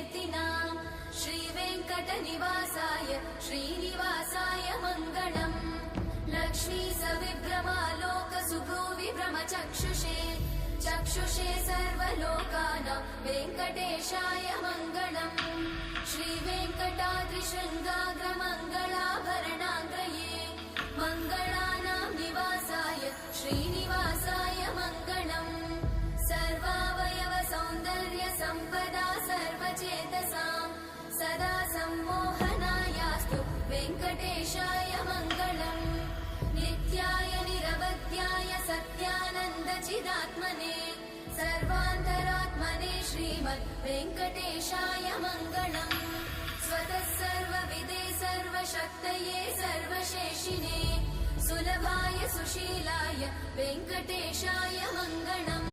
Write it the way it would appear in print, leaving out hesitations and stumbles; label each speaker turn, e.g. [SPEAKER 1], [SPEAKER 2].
[SPEAKER 1] कीर्तिनाम् श्रीवेङ्कटनिवासाय श्रीनिवासाय मङ्गलम् लक्ष्मी सविभ्रमालोकसुभ्रूविभ्रमचक्षुषे चक्षुषे सर्वलोकानां वेङ्कटेशाय मङ्गलम् श्रीवेङ्कटाद्रिशृङ्गाग्रमङ्गलाभरणाङ्गये मङ्गलानां निवासाय श्रीनिवासाय मङ्गलम् सर्वावयव सौन्दर्य सम्पदा सर्वचेतसां सदा सम्मोहनायास्तु वेङ्कटेशाय मङ्गलम् नित्याय निरवध्याय सत्यानन्दचिदात्मने सर्वान्तरात्मने श्रीमद् वेङ्कटेशाय मङ्गलम् स्वतः सर्वविदे सर्वशक्तये सर्वशेषिने सुलभाय सुशीलाय वेङ्कटेशाय मङ्गलम्।